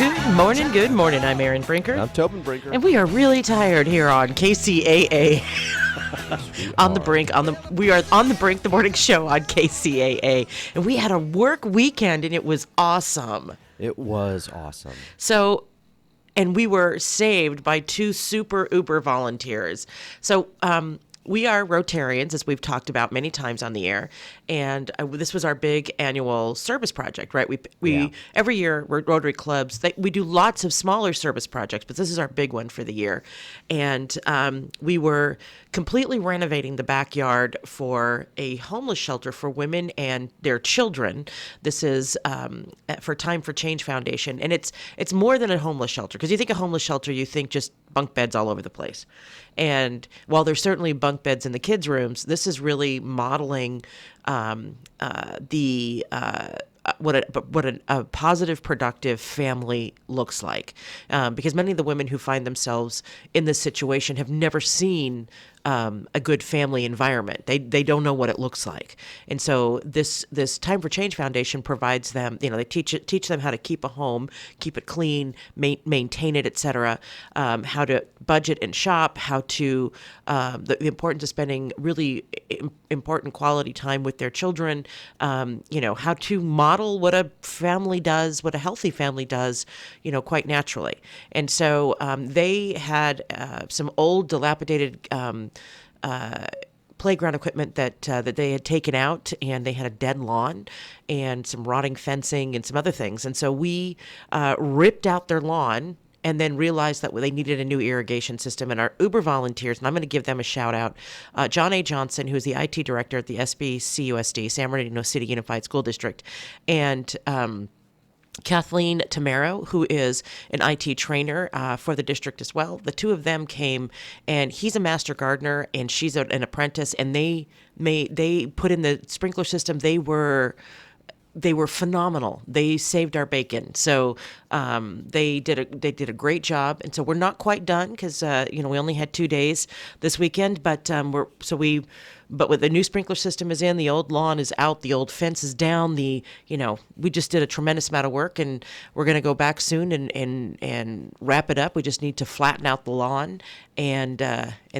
Good morning. I'm Aaron Brinker. I'm Tobin Brinker. And we are really tired here on KCAA. We are on the brink, the morning show on KCAA. And we had a work weekend and it was awesome. It was awesome. So, and we were saved by two super uber volunteers. So, we are Rotarians, as we've talked about many times on the air, and this was our big annual service project, right? We every year, we're Rotary clubs, we do lots of smaller service projects, but this is our big one for the year. And we were completely renovating the backyard for a homeless shelter for women and their children. This is for Time for Change Foundation, and it's more than a homeless shelter, because you think a homeless shelter, you think just bunk beds all over the place. And while there's certainly bunk beds in the kids' rooms, this is really modeling what a positive, productive family looks like. Because many of the women who find themselves in this situation have never seen a good family environment. They don't know what it looks like. And so this Time for Change Foundation provides them, they teach them how to keep a home, keep it clean, maintain it, etc., how to budget and shop, how to the importance of spending really important quality time with their children, how to model what a family does, what a healthy family does, quite naturally. And so they had some old dilapidated playground equipment that they had taken out, and they had a dead lawn and some rotting fencing and some other things. And so we ripped out their lawn and then realized that they needed a new irrigation system. And our Uber volunteers, and I'm going to give them a shout out, John A. Johnson, who is the IT director at the SBCUSD, San Bernardino City Unified School District, and Kathleen Tamaro, who is an IT trainer for the district as well. The two of them came, and he's a master gardener, and she's an apprentice, and they put in the sprinkler system. They were phenomenal. They saved our bacon. So they did a great job. And so we're not quite done, because we only had 2 days this weekend. But with the new sprinkler system is in, the old lawn is out, the old fence is down. We just did a tremendous amount of work, and we're going to go back soon and wrap it up. We just need to flatten out the lawn and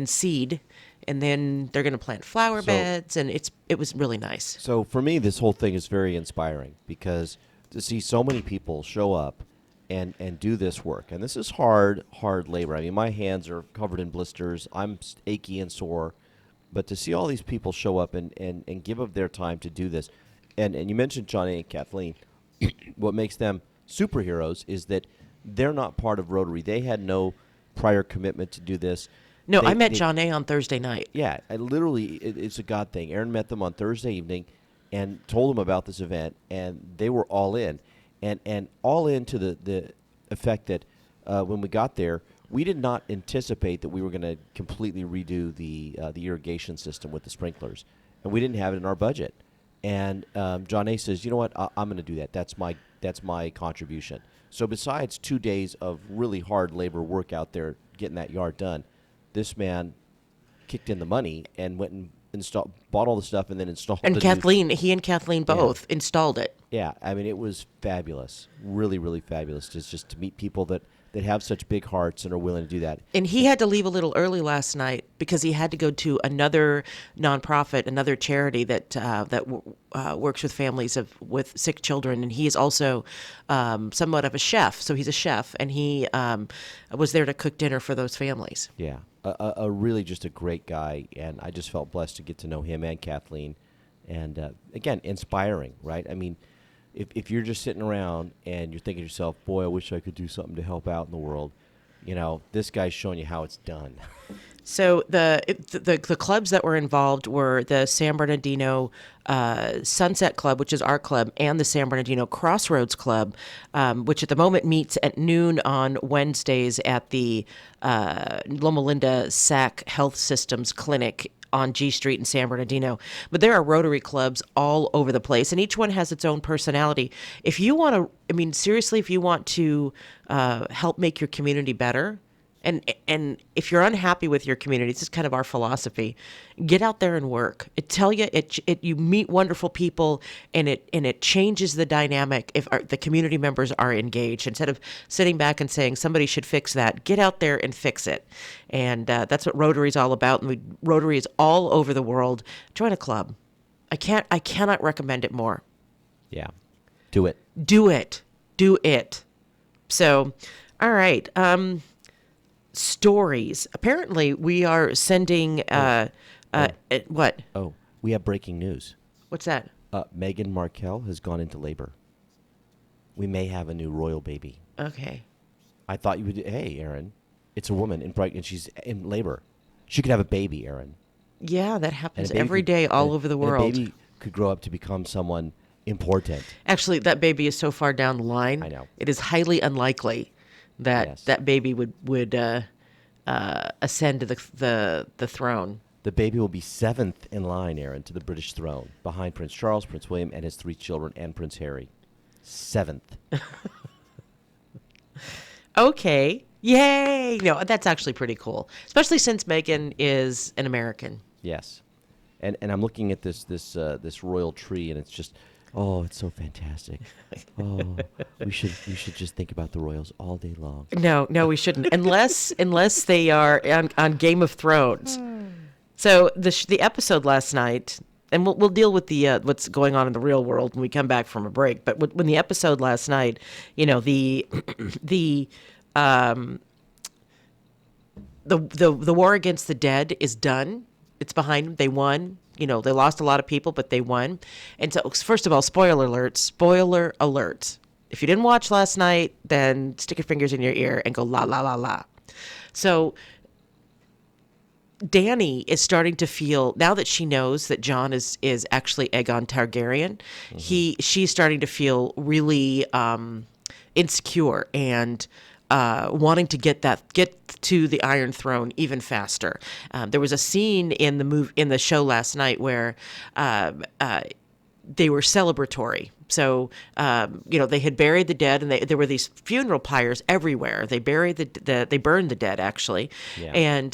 seed. And then they're going to plant flower beds, and it was really nice. So for me, this whole thing is very inspiring, because to see so many people show up and do this work, and this is hard labor. I mean, my hands are covered in blisters. I'm achy and sore. But to see all these people show up and give of their time to do this, and you mentioned John A. and Kathleen, what makes them superheroes is that they're not part of Rotary. They had no prior commitment to do this. No, I met John A. on Thursday night. Yeah, it's a God thing. Aaron met them on Thursday evening and told them about this event, and they were all in. And all in to the effect that when we got there, we did not anticipate that we were going to completely redo the irrigation system with the sprinklers, and we didn't have it in our budget. And John A. says, "You know what? I'm going to do that. That's my contribution." So besides 2 days of really hard labor work out there getting that yard done, this man kicked in the money and went and bought all the stuff and then installed it. And he and Kathleen both installed it. Yeah, I mean, it was fabulous, really, really fabulous, just to meet people that have such big hearts and are willing to do that. And he had to leave a little early last night because he had to go to another nonprofit, another charity that works with families with sick children. And he is also somewhat of a chef. So he's a chef, and he was there to cook dinner for those families. Yeah, a really just a great guy. And I just felt blessed to get to know him and Kathleen. And again, inspiring, right? I mean, if you're just sitting around and you're thinking to yourself, boy, I wish I could do something to help out in the world, this guy's showing you how it's done. So the clubs that were involved were the San Bernardino Sunset Club, which is our club, and the San Bernardino Crossroads Club, which at the moment meets at noon on Wednesdays at the Loma Linda SAC Health Systems Clinic on G Street in San Bernardino. But there are Rotary clubs all over the place, and each one has its own personality. If you want to, seriously, if you want to help make your community better, And if you're unhappy with your community, this is kind of our philosophy. Get out there and work. You meet wonderful people, and it changes the dynamic if the community members are engaged. Instead of sitting back and saying somebody should fix that, get out there and fix it. And that's what Rotary is all about. And Rotary is all over the world. Join a club. I cannot recommend it more. Yeah. Do it. Do it. Do it. So, all right. Stories. Apparently, we are sending. What? Oh, we have breaking news. What's that? Meghan Markle has gone into labor. We may have a new royal baby. Okay. I thought you would. Hey, Aaron, it's a woman and she's in labor. She could have a baby, Aaron. Yeah, that happens every day all over the world. And a baby could grow up to become someone important. Actually, that baby is so far down the line. I know. It is highly unlikely that that baby would ascend to the throne. The baby will be 7th in line, Aaron, to the British throne, behind Prince Charles, Prince William, and his 3 children, and Prince Harry. 7th. Okay. Yay! No, that's actually pretty cool, especially since Meghan is an American. Yes, and I'm looking at this royal tree, and it's just, oh, it's so fantastic. Oh, we should just think about the royals all day long. No, we shouldn't, unless they are on Game of Thrones. So the episode last night, and we'll deal with the what's going on in the real world when we come back from a break. But when the episode last night, the war against the dead is done. It's behind them. They won. They lost a lot of people, but they won. And so, first of all, spoiler alert. If you didn't watch last night, then stick your fingers in your ear and go la la la la. So Dany is starting to feel, now that she knows that Jon is actually Aegon Targaryen, she's starting to feel really insecure and wanting to get to the Iron Throne even faster. There was a scene in the show last night where they were celebratory. So they had buried the dead, and there were these funeral pyres everywhere. They buried they burned the dead actually, and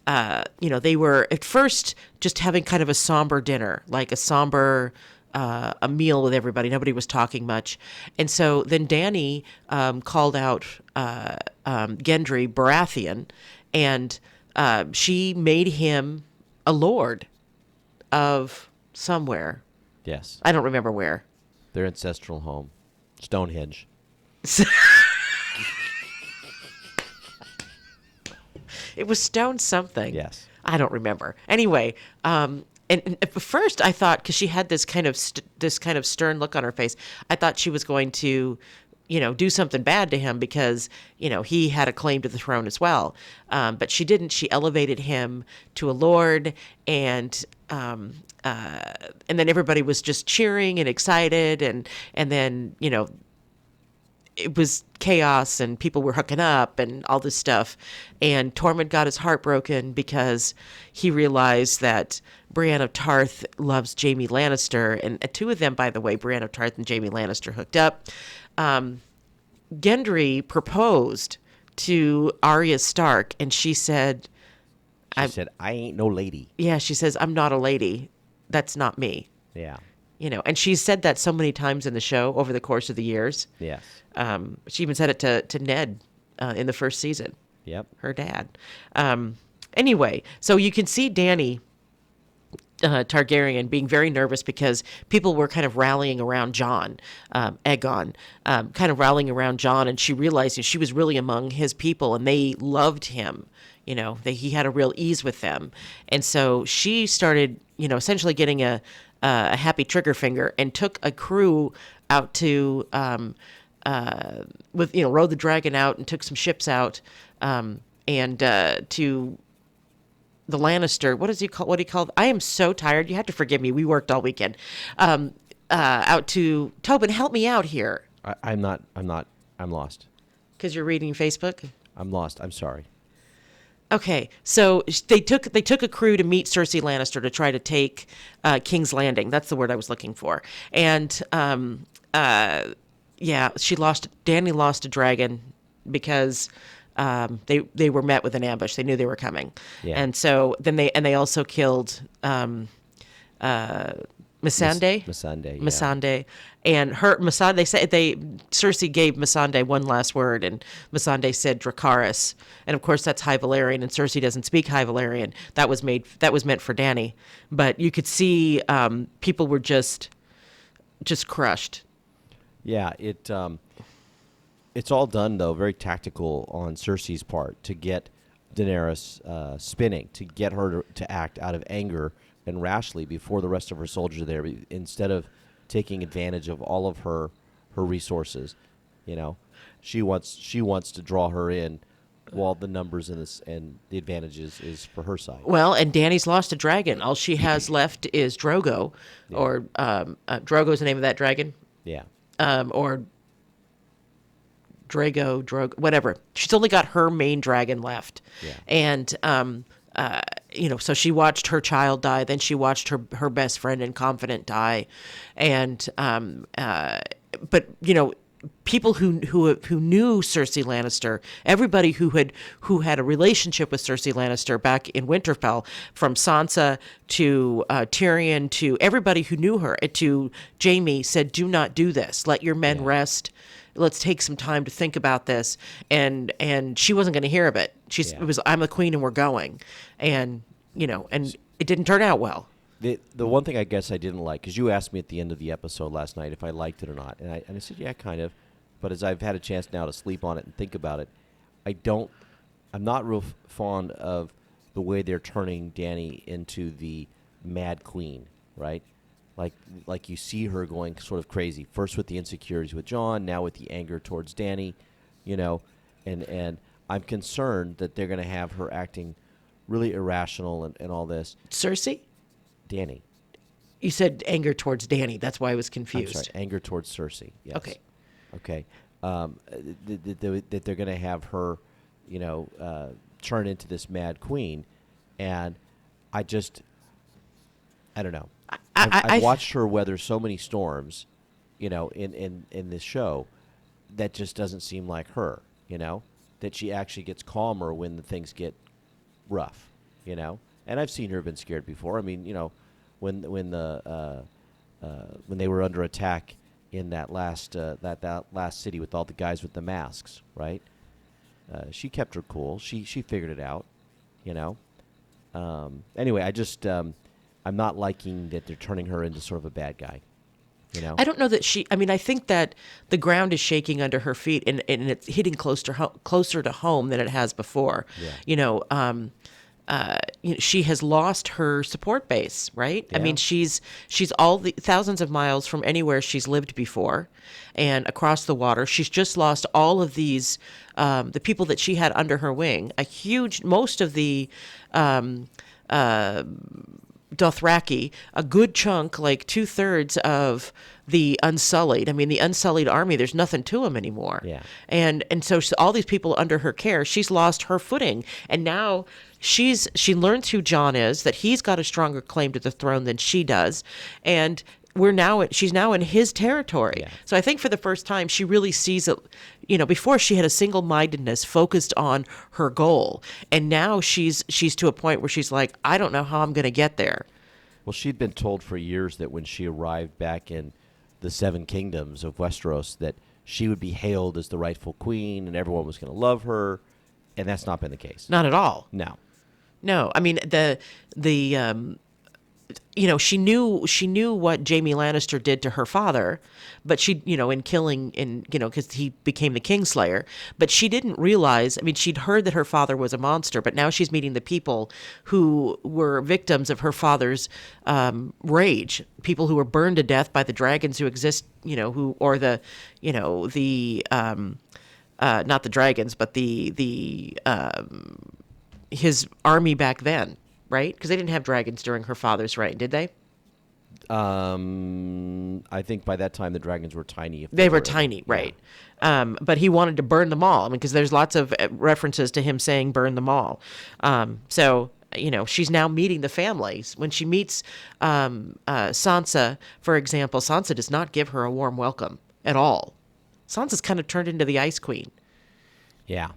they were at first just having kind of a somber dinner, like a somber. A meal with everybody. Nobody was talking much. And so then Dany called out Gendry Baratheon, and she made him a lord of somewhere. Yes. I don't remember where. Their ancestral home. Stonehenge. It was Stone something. Yes. I don't remember. Anyway, and at first I thought, because she had this kind of stern look on her face, I thought she was going to, do something bad to him because, he had a claim to the throne as well. But she didn't. She elevated him to a lord, and then everybody was just cheering and excited, and then it was chaos and people were hooking up and all this stuff. And Tormund got his heart broken because he realized that Brienne of Tarth loves Jaime Lannister. And two of them, by the way, Brienne of Tarth and Jaime Lannister, hooked up. Gendry proposed to Arya Stark, and she said, I ain't no lady. Yeah, she says, I'm not a lady. That's not me. Yeah. And she's said that so many times in the show over the course of the years. Yes. She even said it to Ned in the first season. Yep. Her dad. Anyway, so you can see Dany Targaryen being very nervous because people were kind of rallying around Jon, Aegon, kind of rallying around Jon, and she realized she was really among his people and they loved him. He had a real ease with them. And so she started, essentially getting a happy trigger finger and took a crew out to, rode the dragon out and took some ships out, and to the Lannister. What do you call? I am so tired. You have to forgive me. We worked all weekend. Out to Tobin. Help me out here. I'm not. I'm lost. Because you're reading Facebook. I'm lost. I'm sorry. Okay, so they took a crew to meet Cersei Lannister to try to take King's Landing. That's the word I was looking for. And Dany lost a dragon because they were met with an ambush. They knew they were coming, Yeah. and so then they also killed Missandei. Missandei, yeah. Missandei, and her Missandei. Cersei gave Missandei one last word, and Missandei said Dracarys, and of course that's High Valyrian, and Cersei doesn't speak High Valyrian. That was meant for Dany, but you could see people were just crushed. Yeah, it's all done though very tactical on Cersei's part to get Daenerys spinning, to get her to act out of anger and rashly before the rest of her soldiers are there, instead of taking advantage of all of her resources. You know, she wants to draw her in while the numbers and the advantages is for her side. Well, and Dany's lost a dragon. All she has left is Drogo, or Drogo's the name of that dragon, Yeah. or Drogo, whatever. She's only got her main dragon left. Yeah. And, so she watched her child die. Then she watched her best friend and confidant die. And, but, people who knew Cersei Lannister, everybody who had a relationship with Cersei Lannister back in Winterfell, from Sansa to Tyrion to everybody who knew her, to Jaime, said, "Do not do this. Let your men rest. Let's take some time to think about this." And she wasn't going to hear of it. It was, "I'm the queen and we're going," and and it didn't turn out well. The one thing I guess I didn't like, because you asked me at the end of the episode last night if I liked it or not, and I said, yeah, kind of. But as I've had a chance now to sleep on it and think about it, I'm not real fond of the way they're turning Dany into the Mad Queen, right? Like you see her going sort of crazy, first with the insecurities with Jon, now with the anger towards Dany, and I'm concerned that they're going to have her acting really irrational and all this. Cersei? Dany. You said anger towards Dany. That's why I was I'm confused. sorry, anger towards Cersei. Yes. Okay. That they're going to have her, turn into this Mad Queen, and I don't know. I've watched her weather so many storms, in this show, that just doesn't seem like her. That she actually gets calmer when the things get rough. And I've seen her been scared before. I mean, when they were under attack in that last that last city with all the guys with the masks, right? She kept her cool. She figured it out, Anyway, I'm not liking that they're turning her into sort of a bad guy. I don't know that I think that the ground is shaking under her feet, and it's hitting closer to home than it has before. Yeah. She has lost her support base, right? Yeah. I mean, she's all the thousands of miles from anywhere she's lived before, and across the water. She's just lost all of these, the people that she had under her wing. Most of the Dothraki, a good chunk, like 2/3 of the Unsullied. I mean, the Unsullied army, there's nothing to them anymore. Yeah. And so all these people under her care, she's lost her footing. And now she learns who Jon is, that he's got a stronger claim to the throne than she does. And she's now in his territory. Yeah. So I think for the first time, she really sees it. Before she had a single-mindedness focused on her goal, and now she's to a point where she's like, I don't know how I'm going to get there. Well, she'd been told for years that when she arrived back in the Seven Kingdoms of Westeros, that she would be hailed as the rightful queen, and everyone was going to love her, and that's not been the case. Not at all. No. I mean, she knew what Jaime Lannister did to her father, but in killing, because he became the Kingslayer, but she didn't realize, she'd heard that her father was a monster, but now she's meeting the people who were victims of her father's rage, people who were burned to death by the dragons who exist, not the dragons, but his army back then. Right? Because they didn't have dragons during her father's reign, did they? I think by that time the dragons were tiny. If They were tiny, right. But he wanted to burn them all. Because there's lots of references to him saying burn them all. So, she's now meeting the families. When she meets Sansa, for example, Sansa does not give her a warm welcome at all. Sansa's kind of turned into the Ice Queen. Yeah.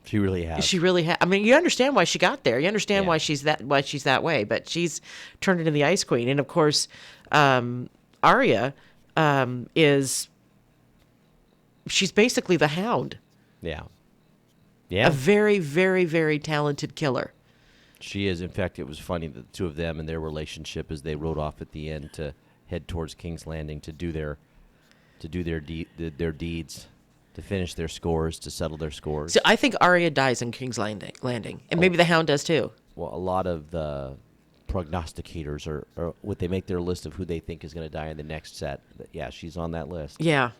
She really has. She really I mean, you understand why she got there. You understand Yeah. why she's that way. But she's turned into the Ice Queen, and of course, Arya is she's basically the Hound, Yeah. a Yeah. very, very, very talented killer. She is. In fact, it was funny the two of them and their relationship as they rode off at the end to head towards King's Landing to do their deeds, to finish their scores, to settle their scores. So I think Arya dies in King's Landing, and maybe the Hound does too. Well, a lot of the prognosticators are what they make their list of who they think is going to die in the next set. But yeah, she's on that list. Yeah.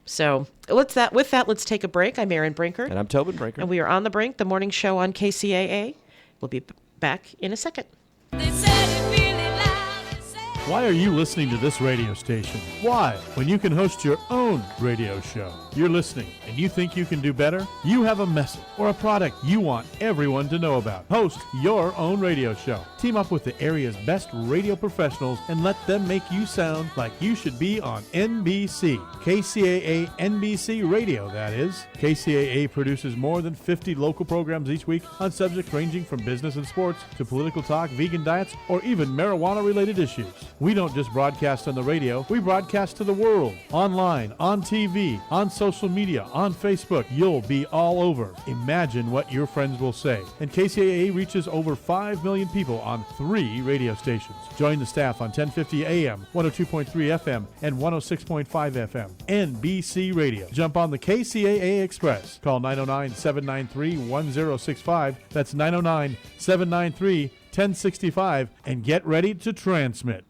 So with that, let's take a break. I'm Erin Brinker. And I'm Tobin Brinker. And we are on the Brink, the morning show on KCAA. We'll be back in a second. They said it really loud and said. Why are you listening to this radio station? Why? When you can host your own radio show. You're listening and you think you can do better? You have a message or a product you want everyone to know about. Host your own radio show. Team up with the area's best radio professionals and let them make you sound like you should be on NBC. KCAA NBC Radio, that is. KCAA produces more than 50 local programs each week on subjects ranging from business and sports to political talk, vegan diets, or even marijuana-related issues. We don't just broadcast on the radio, we broadcast to the world. Online, on TV, on social media, on Facebook. You'll be all over. Imagine what your friends will say. And KCAA reaches over 5 million people on 3 radio stations. Join the staff on 1050 AM, 102.3 FM, and 106.5 FM. NBC Radio. Jump on the KCAA Express. Call 909-793-1065. That's 909-793-1065 and get ready to transmit.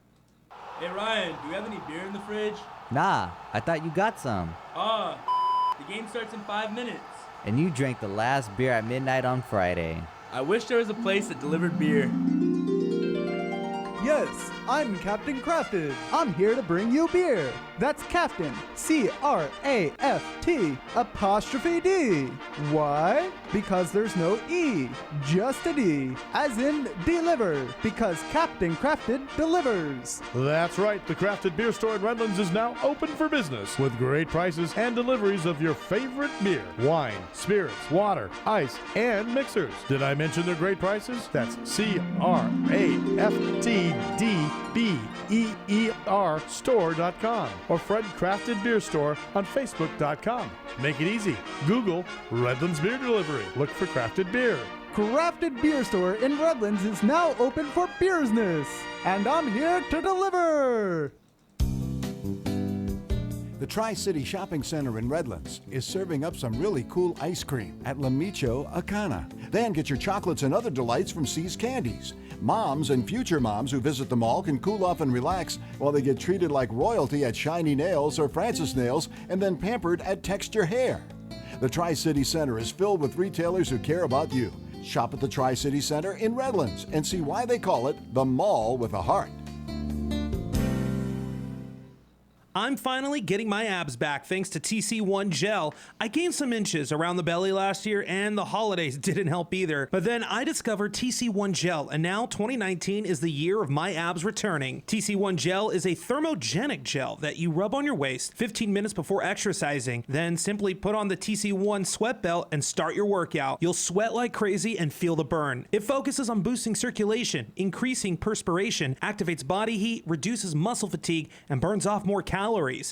Hey Ryan, do we have any beer in the fridge? Nah, I thought you got some. The game starts in 5 minutes. And you drank the last beer at midnight on Friday. I wish there was a place that delivered beer. Yes, I'm Captain Crafted. I'm here to bring you beer. That's Captain, C-R-A-F-T''D. Why? Because there's no E, just a D, as in deliver, because Captain Crafted delivers. That's right. The Crafted Beer Store in Redlands is now open for business with great prices and deliveries of your favorite beer, wine, spirits, water, ice, and mixers. Did I mention their great prices? That's CRAFTDBEER store.com or Fred Crafted Beer Store on Facebook.com. Make it easy. Google Redlands Beer Delivery. Look for Crafted Beer. Crafted Beer Store in Redlands is now open for business, and I'm here to deliver. The Tri-City Shopping Center in Redlands is serving up some really cool ice cream at La Micho Acana. Then get your chocolates and other delights from C's Candies. Moms and future moms who visit the mall can cool off and relax while they get treated like royalty at Shiny Nails or Francis Nails and then pampered at Texture Hair. The Tri-City Center is filled with retailers who care about you. Shop at the Tri-City Center in Redlands and see why they call it the mall with a heart. I'm finally getting my abs back thanks to TC1 Gel. I gained some inches around the belly last year and the holidays didn't help either. But then I discovered TC1 Gel and now 2019 is the year of my abs returning. TC1 Gel is a thermogenic gel that you rub on your waist 15 minutes before exercising. Then simply put on the TC1 sweat belt and start your workout. You'll sweat like crazy and feel the burn. It focuses on boosting circulation, increasing perspiration, activates body heat, reduces muscle fatigue, and burns off more calories.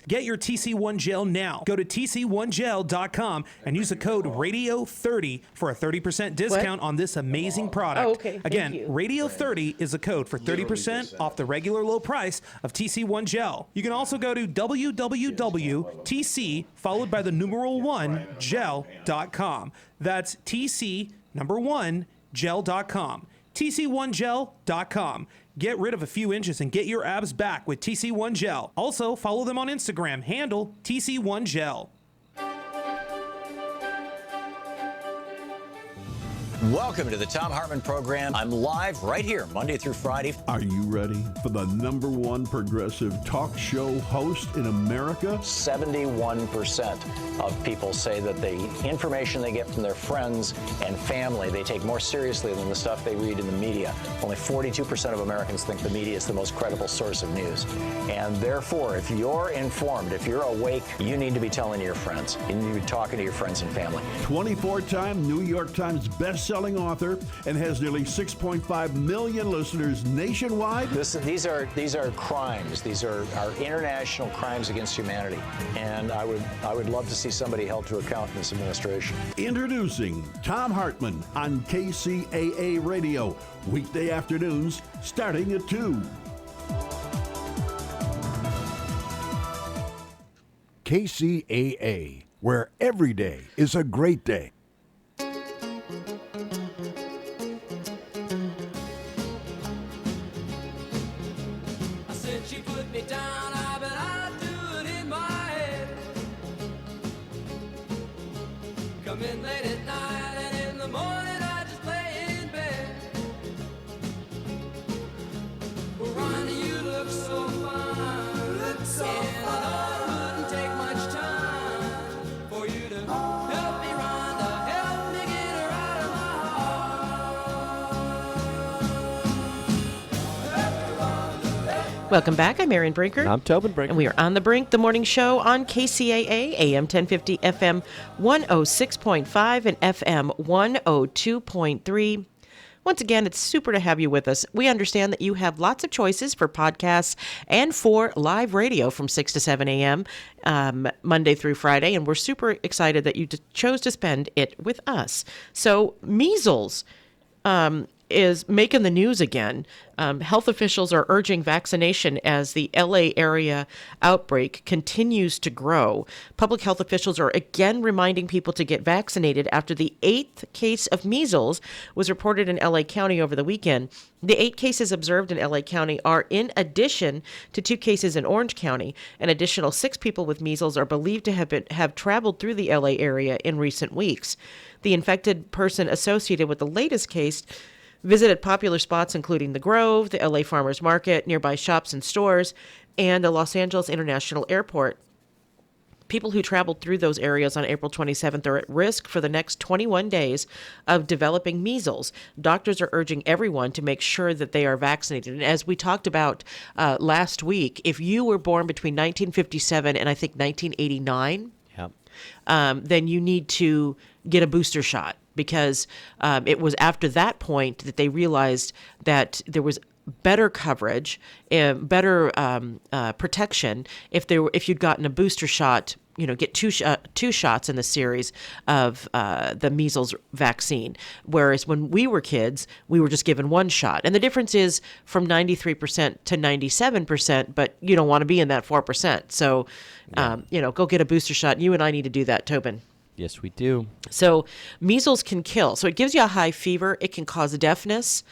Get your TC1 Gel now. Go to tc1gel.com and use the code RADIO30 for a 30% discount on this amazing product. Oh, okay. Thank Again, you. RADIO30 is a code for 30% off the regular low price of TC1 Gel. You can also go to www.tc followed by the numeral 1 gel.com. That's TC number 1 gel.com. tc1gel.com. Get rid of a few inches and get your abs back with TC1 Gel. Also, follow them on Instagram, handle TC1 Gel. Welcome to the Tom Hartman Program. I'm live right here, Monday through Friday. Are you ready for the #1 progressive talk show host in America? 71% of people say that the information they get from their friends and family, they take more seriously than the stuff they read in the media. Only 42% of Americans think the media is the most credible source of news. And therefore, if you're informed, if you're awake, you need to be telling your friends. You need to be talking to your friends and family. 24-time New York Times best-selling author and has nearly 6.5 million listeners nationwide. These are crimes. These are international crimes against humanity. And I would love to see somebody held to account in this administration. Introducing Tom Hartman on KCAA Radio, weekday afternoons starting at 2. KCAA, where every day is a great day. I said she put me down, I bet I'd do it in my head. Come in late at night and in the morning I just lay in bed. Well, Ronnie, you look so fine. Look so fine. I know it wouldn't take much time for you to help me, Rhonda, help me get her out of my heart. Welcome back. I'm Erin Brinker. And I'm Tobin Brinker. And we are on the Brink, the morning show on KCAA, AM 1050, FM 106.5, and FM 102.3. Once again, it's super to have you with us. We understand that you have lots of choices for podcasts and for live radio from 6 to 7 a.m. Monday through Friday, and we're super excited that you chose to spend it with us. So, measles is making the news again. Health officials are urging vaccination as the LA area outbreak continues to grow. Public health officials are again reminding people to get vaccinated after the 8th case of measles was reported in LA County over the weekend. The 8 cases observed in LA County are in addition to 2 cases in Orange County. An additional 6 people with measles are believed to have traveled through the LA area in recent weeks. The infected person associated with the latest case visited popular spots including the Grove, the LA Farmers Market, nearby shops and stores, and the Los Angeles International Airport. People who traveled through those areas on April 27th are at risk for the next 21 days of developing measles. Doctors are urging everyone to make sure that they are vaccinated. And as we talked about last week, if you were born between 1957 and I think 1989, then you need to get a booster shot, because it was after that point that they realized that there was better coverage, better protection if you'd gotten a booster shot. Get two shots in the series of the measles vaccine. Whereas when we were kids, we were just given one shot. And the difference is from 93% to 97%, but you don't want to be in that 4%. So, go get a booster shot. You and I need to do that, Tobin. Yes, we do. So measles can kill. So it gives you a high fever. It can cause deafness,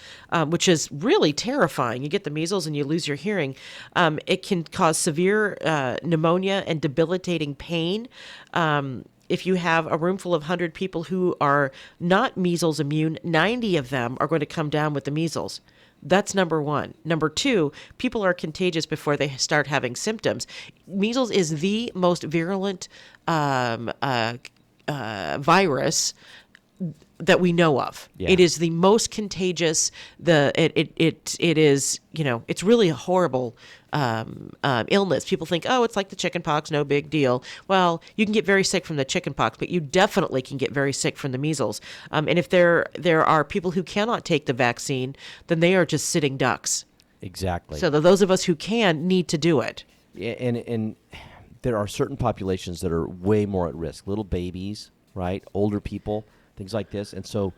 which is really terrifying. You get the measles and you lose your hearing. It can cause severe pneumonia and debilitating pain. If you have a room full of 100 people who are not measles immune, 90 of them are going to come down with the measles. That's number one. Number two, people are contagious before they start having symptoms. Measles is the most virulent virus that we know of. Yeah. It is the most contagious. It is, it's really a horrible illness. People think, oh, it's like the chickenpox, no big deal. Well, you can get very sick from the chickenpox, but you definitely can get very sick from the measles. And if there are people who cannot take the vaccine, then they are just sitting ducks. Exactly. So those of us who can need to do it. Yeah, and there are certain populations that are way more at risk. Little babies, right? Older people, things like this. And so,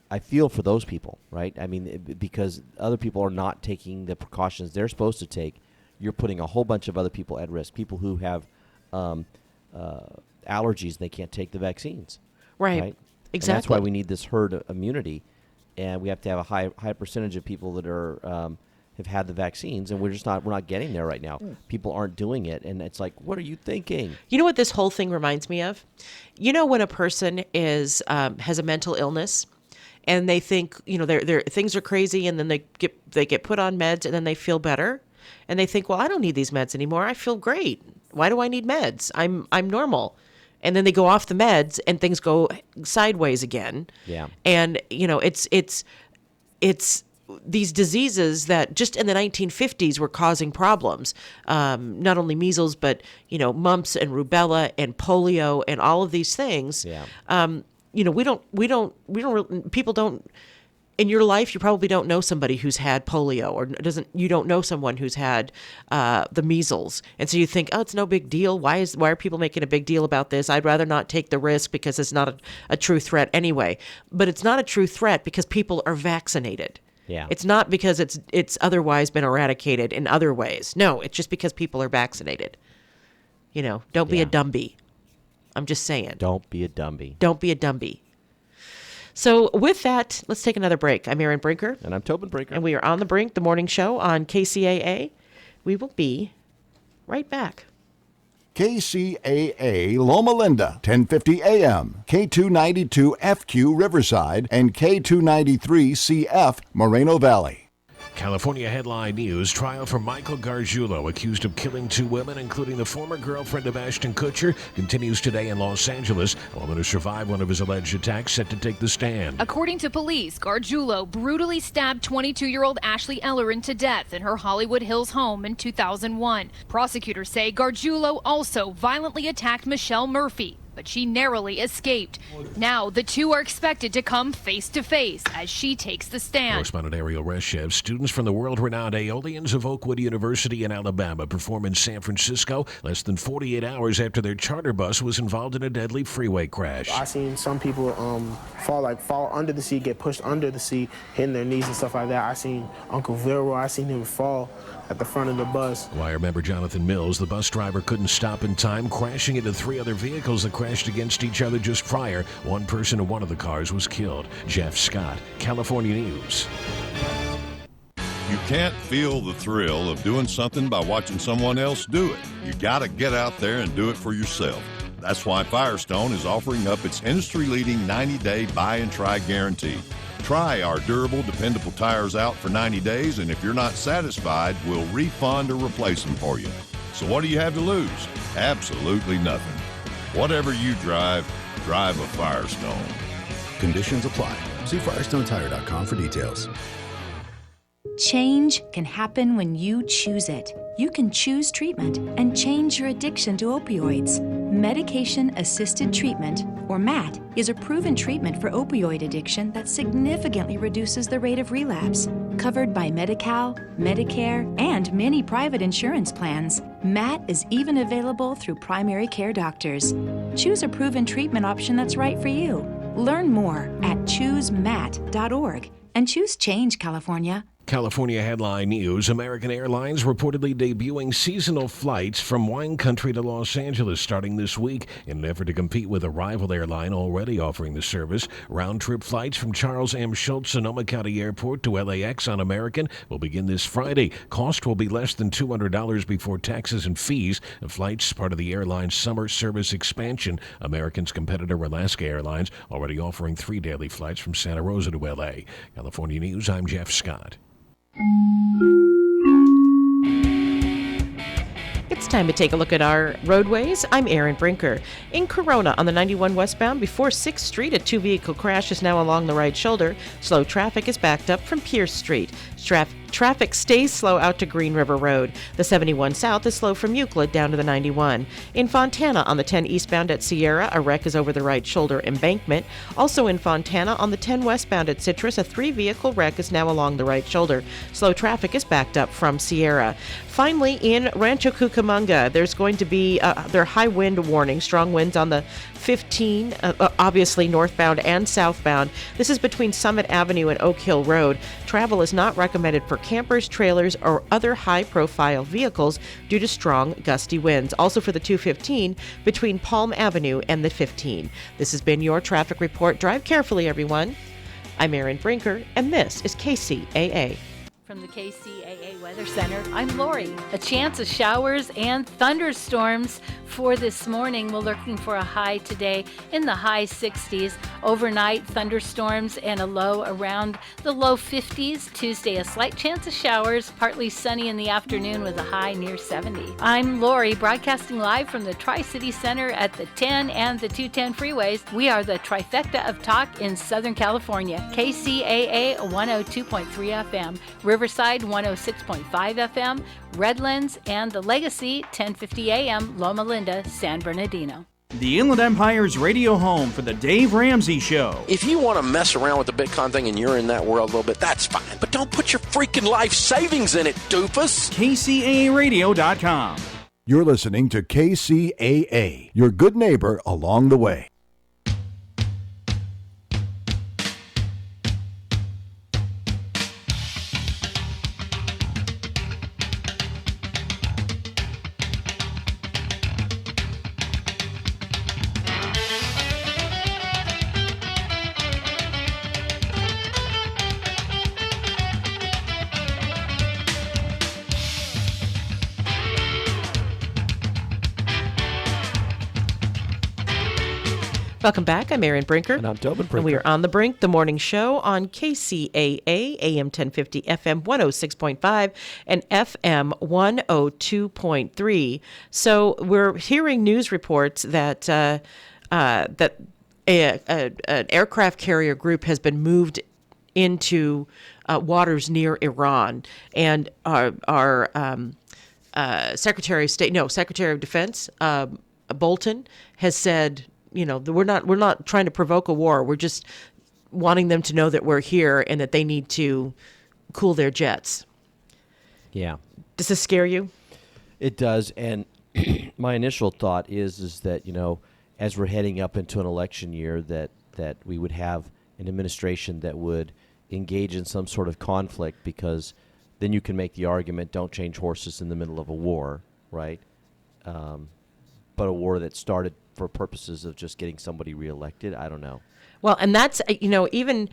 I feel for those people, right? I mean, because other people are not taking the precautions they're supposed to take. You're putting a whole bunch of other people at risk. People who have allergies and they can't take the vaccines. Right. Exactly. And that's why we need this herd immunity, and we have to have a high percentage of people that are have had the vaccines, and we're not getting there right now. People aren't doing it, and it's like, what are you thinking? You know what this whole thing reminds me of? You know, when a person is has a mental illness, and they think, you know, their things are crazy, and then they get put on meds, and then they feel better, and they think, well, I don't need these meds anymore. I feel great. Why do I need meds? I'm normal. And then they go off the meds, and things go sideways again. Yeah. And you know, it's these diseases that just in the 1950s were causing problems. Not only measles, but, you know, mumps and rubella and polio and all of these things. Yeah. You know, people don't, in your life, you probably don't know somebody who's had polio, or you don't know someone who's had the measles. And so you think, oh, it's no big deal. Why are people making a big deal about this? I'd rather not take the risk because it's not a true threat anyway. But it's not a true threat because people are vaccinated. Yeah. It's not because it's otherwise been eradicated in other ways. No, it's just because people are vaccinated. You know, don't be a dumbie. I'm just saying. Don't be a dumbie. Don't be a dumbie. So with that, let's take another break. I'm Erin Brinker. And I'm Tobin Brinker. And we are on the Brink, the morning show on KCAA. We will be right back. KCAA Loma Linda, 1050 AM, K292FQ Riverside, and K293CF Moreno Valley. California headline news: trial for Michael Gargiulo, accused of killing 2 women, including the former girlfriend of Ashton Kutcher, continues today in Los Angeles. A woman who survived one of his alleged attacks set to take the stand. According to police, Gargiulo brutally stabbed 22-year-old Ashley Ellerin to death in her Hollywood Hills home in 2001. Prosecutors say Gargiulo also violently attacked Michelle Murphy, but she narrowly escaped. Now the two are expected to come face to face as she takes the stand. Correspondent Ariel Reshev. Students from the world-renowned Aeolians of Oakwood University in Alabama perform in San Francisco less than 48 hours after their charter bus was involved in a deadly freeway crash. I seen some people fall under the seat, get pushed under the seat, hitting their knees and stuff like that. I seen Uncle Vilro, I seen him fall at the front of the bus. Wire member Jonathan Mills, the bus driver, couldn't stop in time, crashing into 3 other vehicles that crashed against each other just prior. One person in one of the cars was killed. Jeff Scott, California News. You can't feel the thrill of doing something by watching someone else do it. You gotta get out there and do it for yourself. That's why Firestone is offering up its industry-leading 90-day buy and try guarantee. Try our durable, dependable tires out for 90 days, and if you're not satisfied, we'll refund or replace them for you. So what do you have to lose? Absolutely nothing. Whatever you drive, drive a Firestone. Conditions apply. See FirestoneTire.com for details. Change can happen when you choose it. You can choose treatment and change your addiction to opioids. Medication-assisted treatment, or MAT, is a proven treatment for opioid addiction that significantly reduces the rate of relapse. Covered by Medi-Cal, Medicare, and many private insurance plans, MAT is even available through primary care doctors. Choose a proven treatment option that's right for you. Learn more at choosemat.org and choose change, California. California headline news: American Airlines reportedly debuting seasonal flights from wine country to Los Angeles starting this week in an effort to compete with a rival airline already offering the service. Round-trip flights from Charles M. Schultz Sonoma County Airport to LAX on American will begin this Friday. Cost will be less than $200 before taxes and fees. The flight's part of the airline's summer service expansion. American's competitor Alaska Airlines already offering 3 daily flights from Santa Rosa to LA. California News, I'm Jeff Scott. It's time to take a look at our roadways. I'm Erin Brinker. In Corona on the 91 westbound before 6th Street, a 2-vehicle crash is now along the right shoulder. Slow traffic is backed up from Pierce Street. Traffic stays slow out to Green River Road. The 71 south is slow from Euclid down to the 91. In Fontana on the 10 eastbound at Sierra, a wreck is over the right shoulder embankment. Also in Fontana on the 10 westbound at Citrus, a 3-vehicle wreck is now along the right shoulder. Slow traffic is backed up from Sierra. Finally, in Rancho Cucamonga, there's going to be their high wind warning, strong winds on the 15, obviously northbound and southbound. This is between Summit Avenue and Oak Hill Road. Travel is not recommended for campers, trailers, or other high-profile vehicles due to strong, gusty winds. Also for the 215 between Palm Avenue and the 15. This has been your traffic report. Drive carefully, everyone. I'm Erin Brinker, and this is KCAA. From the KCAA Weather Center, I'm Lori. A chance of showers and thunderstorms for this morning. We're looking for a high today in the high 60s. Overnight, thunderstorms and a low around the low 50s. Tuesday, a slight chance of showers, partly sunny in the afternoon with a high near 70. I'm Lori, broadcasting live from the Tri-City Center at the 10 and the 210 freeways. We are the trifecta of talk in Southern California. KCAA 102.3 FM. Riverside 106.5 FM, Redlands, and the Legacy 1050 AM, Loma Linda, San Bernardino. The Inland Empire's radio home for the Dave Ramsey Show. If you want to mess around with the Bitcoin and you're in that world a little bit, that's fine. But don't put your freaking life savings in it, doofus. KCAAradio.com. You're listening to KCAA, your good neighbor along the way. Welcome back. I'm Erin Brinker. And I'm Tobin Brinker. And we are on The Brink, the morning show on KCAA, AM 1050, FM 106.5, and FM 102.3. So we're hearing news reports that an aircraft carrier group has been moved into waters near Iran. And our Secretary of Defense, Bolton, has said, we're not trying to provoke a war. We're just wanting them to know that we're here and that they need to cool their jets. Yeah. Does this scare you? It does. And my initial thought is that, as we're heading up into an election year, that we would have an administration that would engage in some sort of conflict, because then you can make the argument, don't change horses in the middle of a war, right? But a war that started for purposes of just getting somebody reelected, I don't know. Well, and that's, even,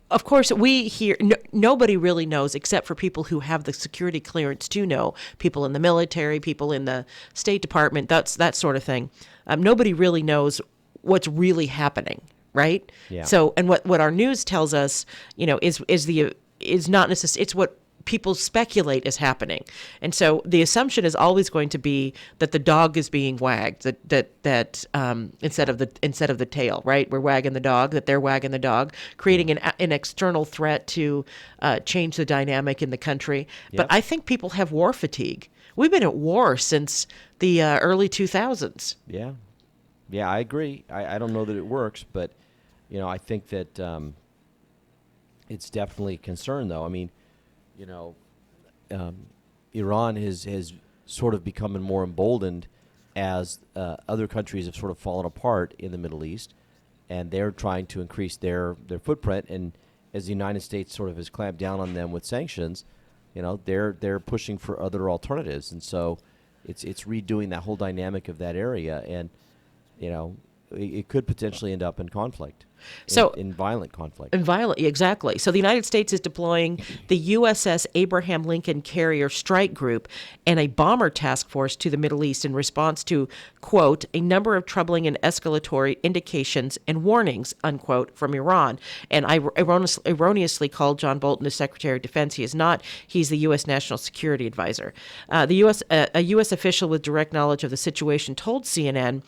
of course, we hear, nobody really knows except for people who have the security clearance to know, people in the military, people in the State Department, that sort of thing. Nobody really knows what's really happening, right? Yeah. So, and what our news tells us, is not necessarily, it's what people speculate is happening. And so the assumption is always going to be that the dog is being wagged, that instead of the tail, right? We're wagging the dog, that they're wagging the dog, creating an external threat to change the dynamic in the country. Yep. But I think people have war fatigue. We've been at war since the early 2000s. Yeah. Yeah, I agree. I don't know that it works, but, I think that it's definitely a concern, though. I mean, Iran has sort of become more emboldened as other countries have sort of fallen apart in the Middle East, and they're trying to increase their footprint. And as the United States sort of has clamped down on them with sanctions, they're pushing for other alternatives, and so it's redoing that whole dynamic of that area, and it could potentially end up in conflict. In violent conflict. Exactly. So the United States is deploying the USS Abraham Lincoln Carrier Strike Group and a bomber task force to the Middle East in response to, quote, a number of troubling and escalatory indications and warnings, unquote, from Iran. And I erroneously called John Bolton the Secretary of Defense. He is not. He's the U.S. National Security Advisor. A U.S. official with direct knowledge of the situation told CNN,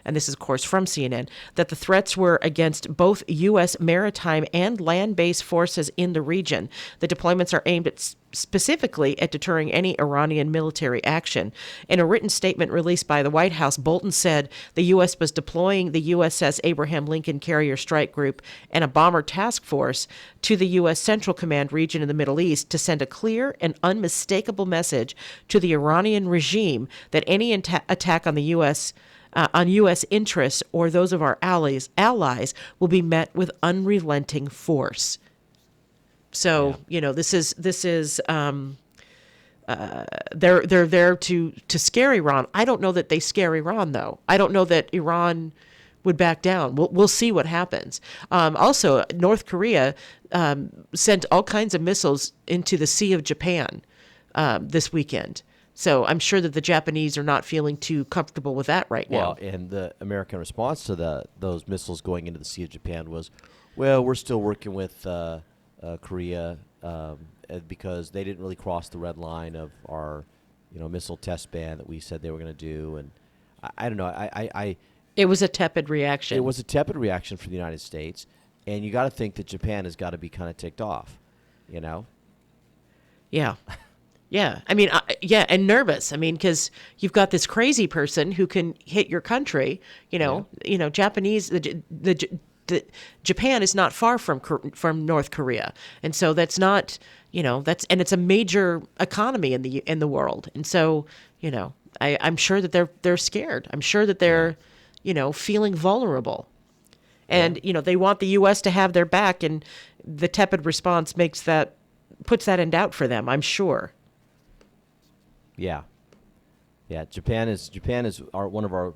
and this is, of course, from CNN, that the threats were against both U.S. maritime and land-based forces in the region. The deployments are aimed at specifically at deterring any Iranian military action. In a written statement released by the White House, Bolton said the U.S. was deploying the USS Abraham Lincoln Carrier Strike Group and a bomber task force to the U.S. Central Command region in the Middle East to send a clear and unmistakable message to the Iranian regime that any attack on the U.S. On U.S. interests or those of our allies will be met with unrelenting force. So, this is they're there to scare Iran. I don't know that they scare Iran, though. I don't know that Iran would back down. We'll see what happens. Also, North Korea sent all kinds of missiles into the Sea of Japan this weekend. So I'm sure that the Japanese are not feeling too comfortable with that right now. Well, and the American response to those missiles going into the Sea of Japan was, well, we're still working with Korea because they didn't really cross the red line of our, missile test ban that we said they were going to do. And I don't know. It was a tepid reaction. It was a tepid reaction from the United States, and you got to think that Japan has got to be kind of ticked off, Yeah. Yeah. I mean, and nervous. I mean, because you've got this crazy person who can hit your country. Japanese. Japan is not far from North Korea, and so that's not. And it's a major economy in the world, and so I'm sure that they're scared. I'm sure that they're feeling vulnerable, and they want the U.S. to have their back, and the tepid response puts that in doubt for them. I'm sure. Yeah. Japan is one of our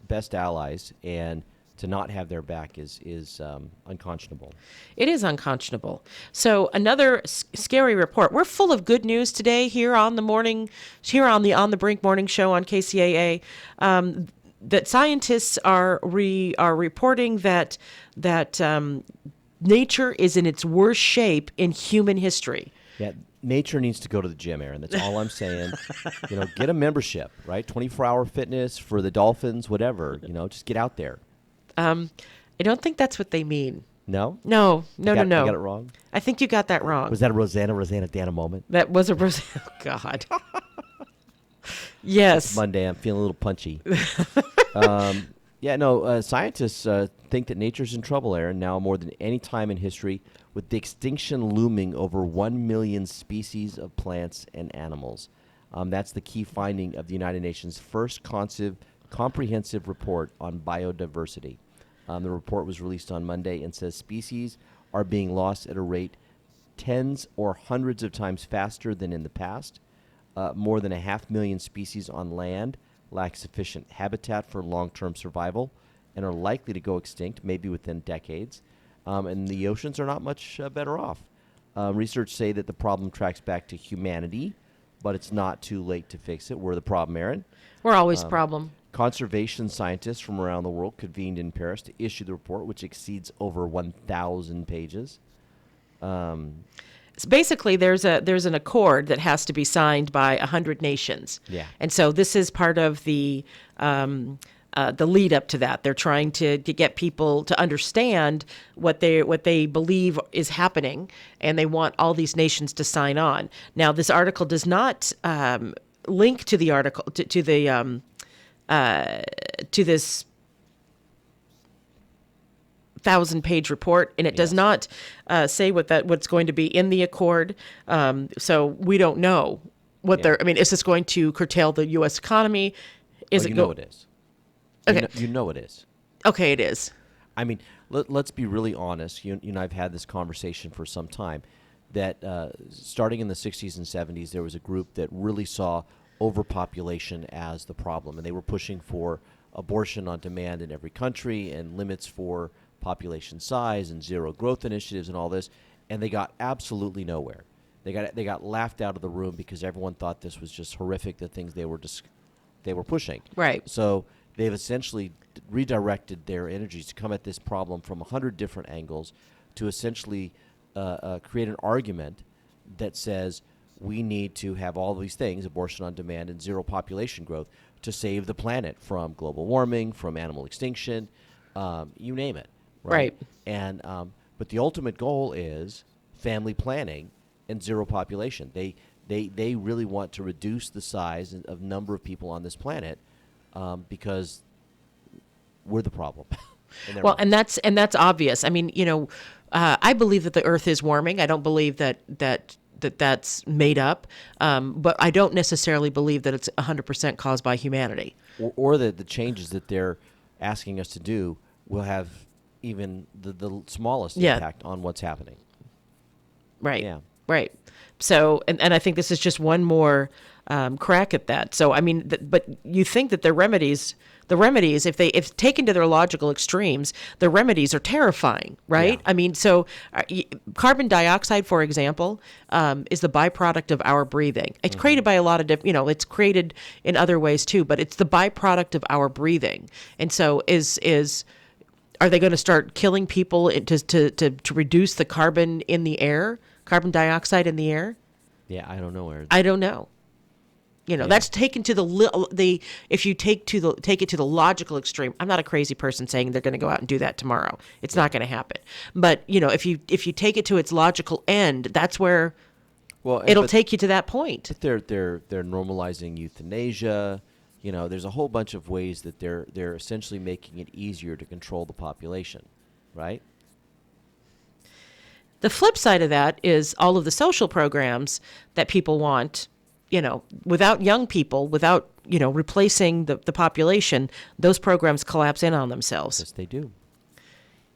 best allies, and to not have their back is unconscionable. It is unconscionable. So another scary report. We're full of good news today here on the On the Brink morning show on KCAA. That scientists are reporting that nature is in its worst shape in human history. Yeah. Nature needs to go to the gym, Aaron. That's all I'm saying. Get a membership, right? 24-hour fitness for the Dolphins, whatever. Just get out there. I don't think that's what they mean. No? No. I got it wrong? I think you got that wrong. Was that a Rosanna Dana moment? That was a Rosanna. Oh, God. Yes. It's Monday. I'm feeling a little punchy. Scientists think that nature's in trouble, Aaron, now more than any time in history, with the extinction looming over 1 million species of plants and animals. That's the key finding of the United Nations' first comprehensive report on biodiversity. The report was released on Monday and says species are being lost at a rate tens or hundreds of times faster than in the past. More than 500,000 species on land lack sufficient habitat for long-term survival and are likely to go extinct, maybe within decades. And the oceans are not much better off. Research say that the problem tracks back to humanity, but it's not too late to fix it. We're the problem, Aaron. We're always the problem. Conservation scientists from around the world convened in Paris to issue the report, which exceeds over 1,000 pages. So basically, there's an accord that has to be signed by 100 nations. Yeah. And so this is part of the lead up to that. They're trying to get people to understand what they believe is happening, and they want all these nations to sign on. Now, this article does not link to the article to this 1,000-page report, and it does not say what's going to be in the accord. So we don't know what they're. I mean, is this going to curtail the U.S. economy? It is. Okay. You know it is. Okay, it is. I mean, let's be really honest. You and I've had this conversation for some time that starting in the 60s and 70s, there was a group that really saw overpopulation as the problem, and they were pushing for abortion on demand in every country and limits for population size and zero growth initiatives and all this, and they got absolutely nowhere. They got laughed out of the room because everyone thought this was just horrific, the things they were pushing. Right. So they've essentially redirected their energies to come at this problem from 100 different angles to essentially create an argument that says we need to have all these things, abortion on demand and zero population growth, to save the planet from global warming, from animal extinction, you name it. Right. And but the ultimate goal is family planning and zero population. They really want to reduce the size of number of people on this planet because we're the problem. Well, and that's obvious. I mean, I believe that the Earth is warming. I don't believe that's made up, but I don't necessarily believe that it's 100% caused by humanity. Or that the changes that they're asking us to do will have even the smallest impact on what's happening. Right. Yeah. Right. So, and I think this is just one more crack at that. So I mean, but you think that the remedies, if taken to their logical extremes, the remedies are terrifying, right? I mean, so carbon dioxide, for example, is the byproduct of our breathing. It's created by a lot of different, it's created in other ways too, but it's the byproduct of our breathing. And so are they going to start killing people to reduce the carbon in the air, carbon dioxide in the air? Yeah, I don't know. I don't know. That's taken to if you take it to the logical extreme. I'm not a crazy person saying they're going to go out and do that tomorrow. It's not going to happen. But if you take it to its logical end, that's where it'll take you to that point. But they're normalizing euthanasia. There's a whole bunch of ways that they're essentially making it easier to control the population, right? The flip side of that is all of the social programs that people want. Without young people, without, replacing the population, those programs collapse in on themselves. Yes, they do.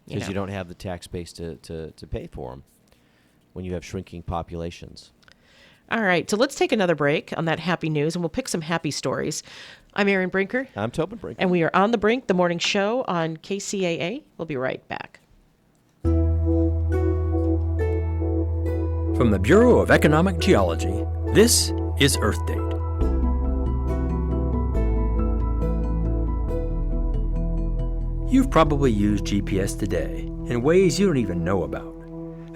Because you don't have the tax base to pay for them when you have shrinking populations. All right, so let's take another break on that happy news, and we'll pick some happy stories. I'm Erin Brinker. I'm Tobin Brinker. And we are on the Brink, the morning show on KCAA. We'll be right back. From the Bureau of Economic Geology, this is Earth Date. You've probably used GPS today in ways you don't even know about.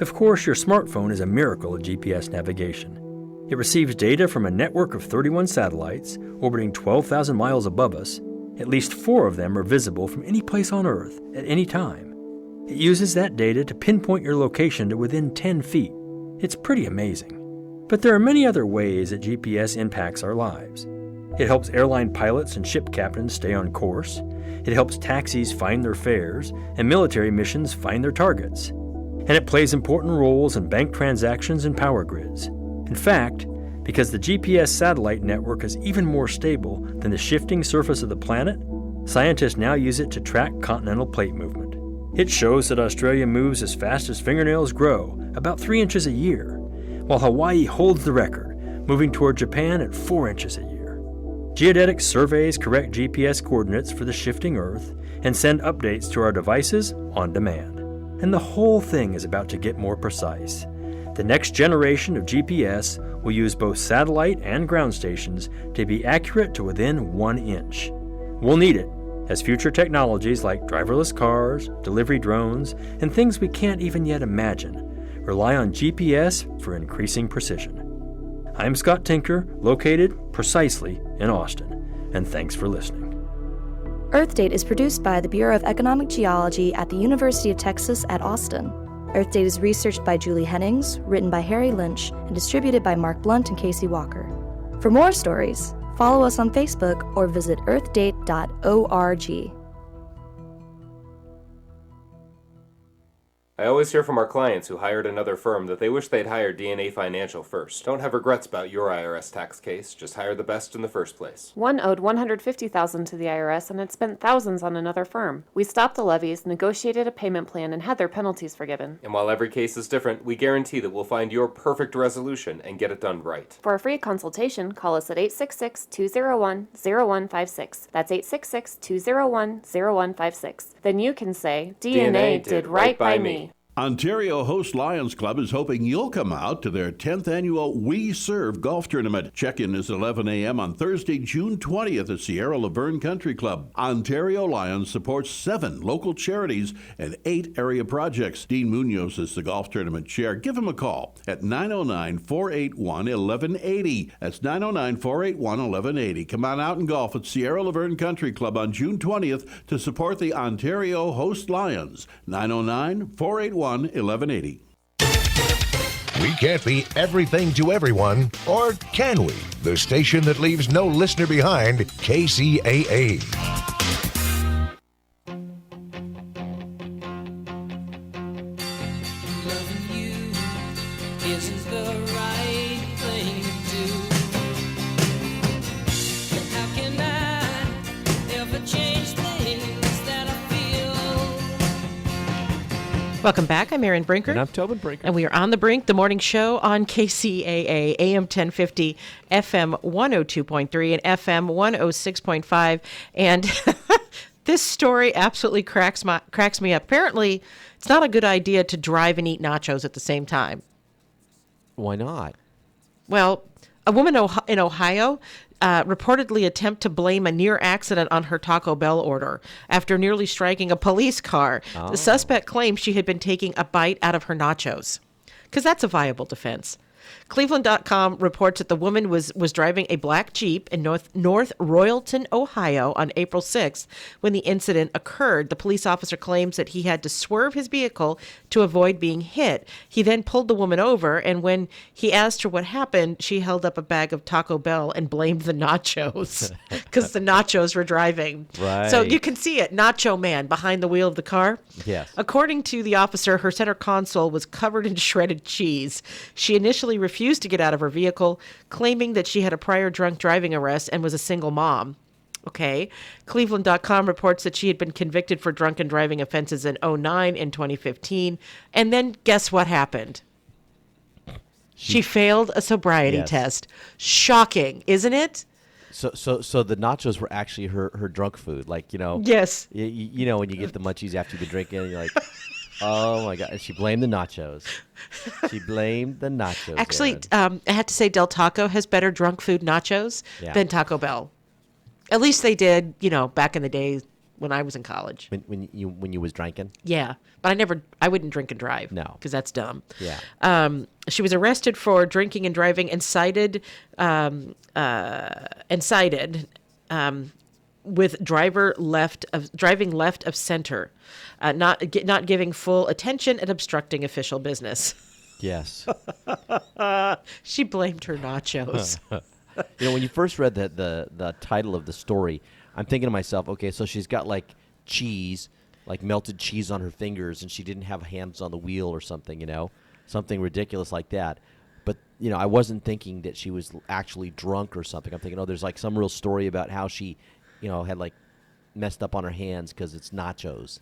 Of course, your smartphone is a miracle of GPS navigation. It receives data from a network of 31 satellites orbiting 12,000 miles above us. At least 4 of them are visible from any place on Earth at any time. It uses that data to pinpoint your location to within 10 feet. It's pretty amazing. But there are many other ways that GPS impacts our lives. It helps airline pilots and ship captains stay on course. It helps taxis find their fares and military missions find their targets. And it plays important roles in bank transactions and power grids. In fact, because the GPS satellite network is even more stable than the shifting surface of the planet, scientists now use it to track continental plate movement. It shows that Australia moves as fast as fingernails grow, about 3 inches a year, while Hawaii holds the record, moving toward Japan at 4 inches a year. Geodetic surveys correct GPS coordinates for the shifting Earth and send updates to our devices on demand. And the whole thing is about to get more precise. The next generation of GPS will use both satellite and ground stations to be accurate to within 1 inch. We'll need it, as future technologies like driverless cars, delivery drones, and things we can't even yet imagine rely on GPS for increasing precision. I'm Scott Tinker, located precisely in Austin, and thanks for listening. Earth Date is produced by the Bureau of Economic Geology at the University of Texas at Austin. Earth Date is researched by Julie Hennings, written by Harry Lynch, and distributed by Mark Blunt and Casey Walker. For more stories, follow us on Facebook or visit earthdate.org. I always hear from our clients who hired another firm that they wish they'd hired DNA Financial first. Don't have regrets about your IRS tax case, just hire the best in the first place. One owed $150,000 to the IRS and had spent thousands on another firm. We stopped the levies, negotiated a payment plan, and had their penalties forgiven. And while every case is different, we guarantee that we'll find your perfect resolution and get it done right. For a free consultation, call us at 866-201-0156. That's 866-201-0156. Then you can say, DNA did right by me. Ontario Host Lions Club is hoping you'll come out to their 10th annual We Serve golf tournament. Check-in is 11 a.m. on Thursday, June 20th at Sierra Laverne Country Club. Ontario Lions supports 7 local charities and 8 area projects. Dean Munoz is the golf tournament chair. Give him a call at 909-481-1180. That's 909-481-1180. Come on out and golf at Sierra Laverne Country Club on June 20th to support the Ontario Host Lions. 909-481-1180. We can't be everything to everyone, or can we? The station that leaves no listener behind, KCAA. Welcome back. I'm Erin Brinker. And I'm Tobin Brinker. And we are on the brink, the morning show on KCAA, AM 1050, FM 102.3, and FM 106.5. And this story absolutely cracks me up. Apparently, it's not a good idea to drive and eat nachos at the same time. Why not? Well, a woman in Ohio reportedly attempted to blame a near accident on her Taco Bell order after nearly striking a police car. Oh. The suspect claimed she had been taking a bite out of her nachos, because that's a viable defense. Cleveland.com reports that the woman was driving a black Jeep in North Royalton, Ohio on April 6th when the incident occurred. The police officer claims that he had to swerve his vehicle to avoid being hit. He then pulled the woman over, and when he asked her what happened, she held up a bag of Taco Bell and blamed the nachos because the nachos were driving. Right. So you can see it, Nacho Man behind the wheel of the car. Yes. According to the officer, her center console was covered in shredded cheese. She initially refused to get out of her vehicle, claiming that she had a prior drunk driving arrest and was a single mom. Okay. Cleveland.com reports that she had been convicted for drunken driving offenses in 2009 and 2015. And then guess what happened? She failed a sobriety test. Shocking, isn't it? So the nachos were actually her drunk food, like, you know. Yes. You know when you get the munchies after you've been drinking, and you're like, oh my God! And she blamed the nachos. She blamed the nachos. Actually, I have to say, Del Taco has better drunk food nachos than Taco Bell. At least they did, back in the day when I was in college. When you was drinking. Yeah, but I wouldn't drink and drive. No, because that's dumb. Yeah. She was arrested for drinking and driving and cited with driving left of center, not giving full attention and obstructing official business. Yes. She blamed her nachos. When you first read the title of the story, I'm thinking to myself, okay, so she's got like cheese, like melted cheese on her fingers, and she didn't have hands on the wheel or something, something ridiculous like that. But, I wasn't thinking that she was actually drunk or something. I'm thinking, there's like some real story about how she had like messed up on her hands because it's nachos,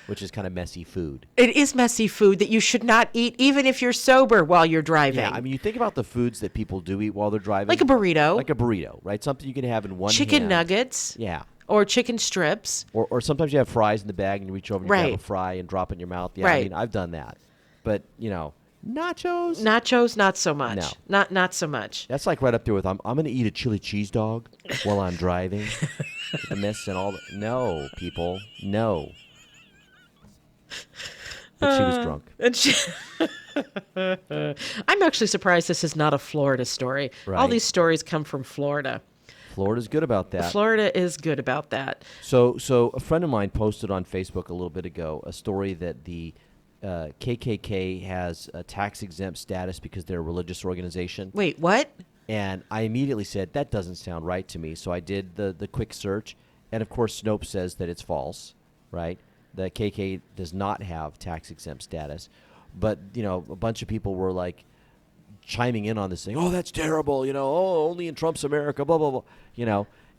which is kind of messy food. It is messy food that you should not eat even if you're sober while you're driving. Yeah, I mean, you think about the foods that people do eat while they're driving. Like a burrito. Like a burrito, right? Something you can have in one Chicken hand. nuggets. Yeah. Or chicken strips. Or sometimes you have fries in the bag and you reach over and you grab a fry and drop it in your mouth. Yeah, I mean, I've done that. But, nachos? Nachos, not so much. No. Not so much. That's like right up there with, I'm going to eat a chili cheese dog while I'm driving. The mess and all that. No, people. No. But she was drunk. I'm actually surprised this is not a Florida story. Right. All these stories come from Florida. Florida's good about that. Florida is good about that. So a friend of mine posted on Facebook a little bit ago a story that the KCAA has a tax-exempt status because they're a religious organization. Wait, what? And I immediately said, that doesn't sound right to me. So I did the quick search. And, of course, Snopes says that it's false, right? The KCAA does not have tax-exempt status. But, a bunch of people were, like, chiming in on this thing. Oh, that's terrible. Only in Trump's America, blah, blah, blah.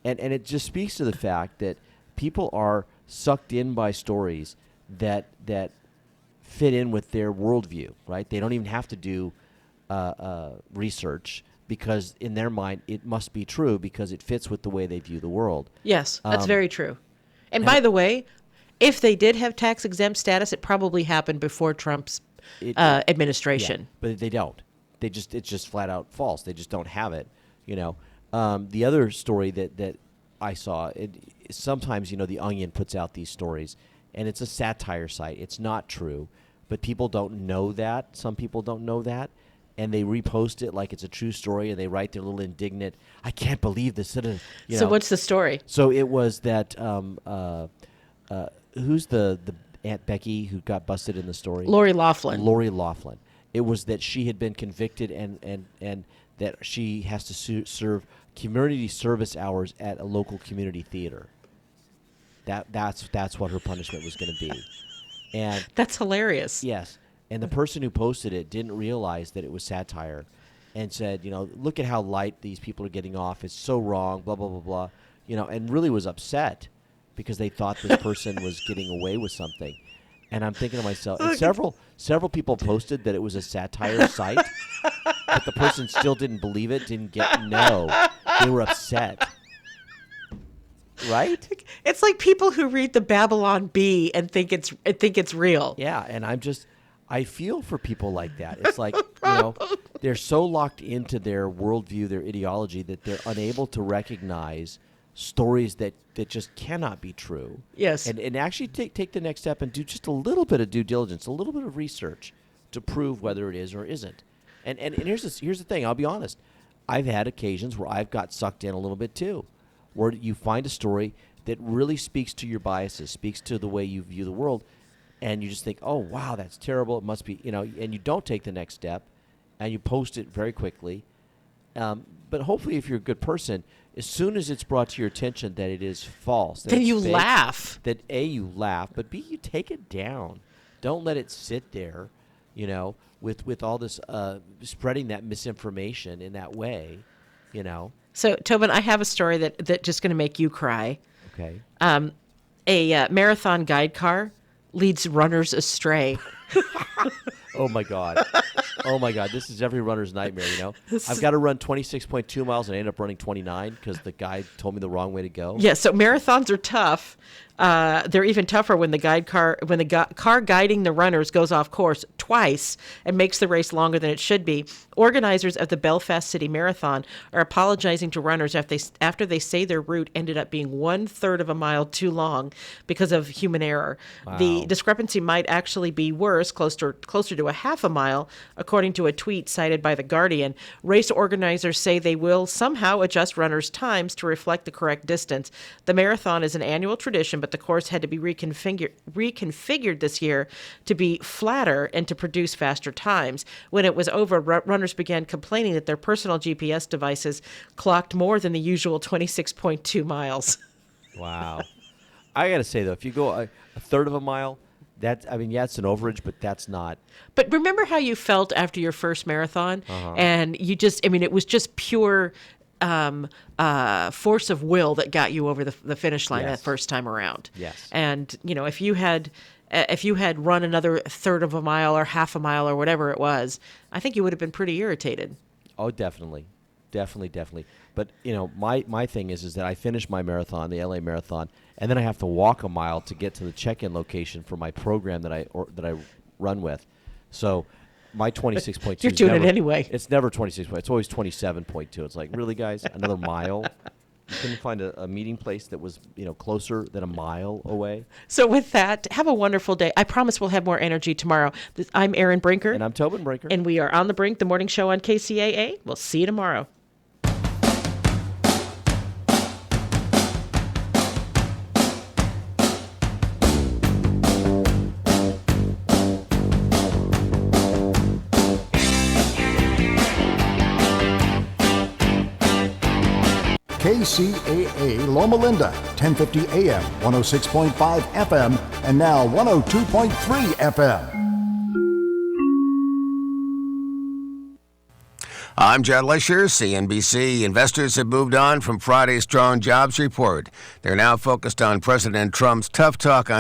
And it just speaks to the fact that people are sucked in by stories that fit in with their worldview, right? They don't even have to do research because in their mind it must be true because it fits with the way they view the world. Yes, that's very true. And by the way, if they did have tax-exempt status, it probably happened before Trump's administration. Yeah, but they don't. It's just flat out false. They just don't have it, The other story that I saw, sometimes, The Onion puts out these stories, and it's a satire site. It's not true, but people don't know that. Some people don't know that, and they repost it like it's a true story, and they write their little indignant, I can't believe this. So what's the story? So it was that, who's the Aunt Becky who got busted in the story? Lori Loughlin. Lori Loughlin. It was that she had been convicted and that she has to serve community service hours at a local community theater. That's what her punishment was going to be. And that's hilarious. Yes. And the person who posted it didn't realize that it was satire and said, look at how light these people are getting off. It's so wrong, blah, blah, blah, blah. And really was upset because they thought this person was getting away with something. And I'm thinking to myself, and several people posted that it was a satire site, but the person still didn't believe it, they were upset. Right? It's like people who read the Babylon Bee and think it's real. Yeah, and I feel for people like that. It's like, they're so locked into their worldview, their ideology, that they're unable to recognize stories that just cannot be true. Yes. And actually take the next step and do just a little bit of due diligence, a little bit of research to prove whether it is or isn't. And here's the thing, I'll be honest. I've had occasions where I've got sucked in a little bit too, where you find a story that really speaks to your biases, speaks to the way you view the world, and you just think, oh, wow, that's terrible. It must be, and you don't take the next step, and you post it very quickly. But hopefully, if you're a good person, as soon as it's brought to your attention that it is false, then you laugh. That A, you laugh, but B, you take it down. Don't let it sit there, with all this spreading that misinformation in that way, So, Tobin, I have a story that just going to make you cry. Okay. A marathon guide car leads runners astray. Oh my God. This is every runner's nightmare, I've got to run 26.2 miles and I end up running 29 because the guide told me the wrong way to go. Yeah, so marathons are tough. They're even tougher when the car guiding the runners goes off course twice and makes the race longer than it should be. Organizers of the Belfast City Marathon are apologizing to runners after they say their route ended up being 1/3 of a mile too long because of human error. Wow. The discrepancy might actually be worse, closer to a half a mile, according to a tweet cited by The Guardian. Race organizers say they will somehow adjust runners' times to reflect the correct distance. The marathon is an annual tradition, but the course had to be reconfigured this year to be flatter and to produce faster times. When it was over, runners began complaining that their personal GPS devices clocked more than the usual 26.2 miles. Wow. I got to say, though, if you go a third of a mile, it's an overage, but that's not. But remember how you felt after your first marathon? Uh-huh. And you just, it was just pure force of will that got you over the finish line that first time around. Yes. And, if you had run another third of a mile or half a mile or whatever it was, I think you would have been pretty irritated. Oh, definitely. But, my thing is that I finished my marathon, the LA Marathon, and then I have to walk a mile to get to the check-in location for my program that I run with. So my 26.2 You're doing it anyway. It's never 26. It's always 27.2. It's like, really, guys? Another mile? You couldn't find a meeting place that was, closer than a mile away? So with that, have a wonderful day. I promise we'll have more energy tomorrow. I'm Erin Brinker. And I'm Tobin Brinker. And we are On the Brink, the morning show on KCAA. We'll see you tomorrow. KCAA Loma Linda, 1050 AM, 106.5 FM, and now 102.3 FM. I'm Jed Lisher, CNBC. Investors have moved on from Friday's strong jobs report. They're now focused on President Trump's tough talk on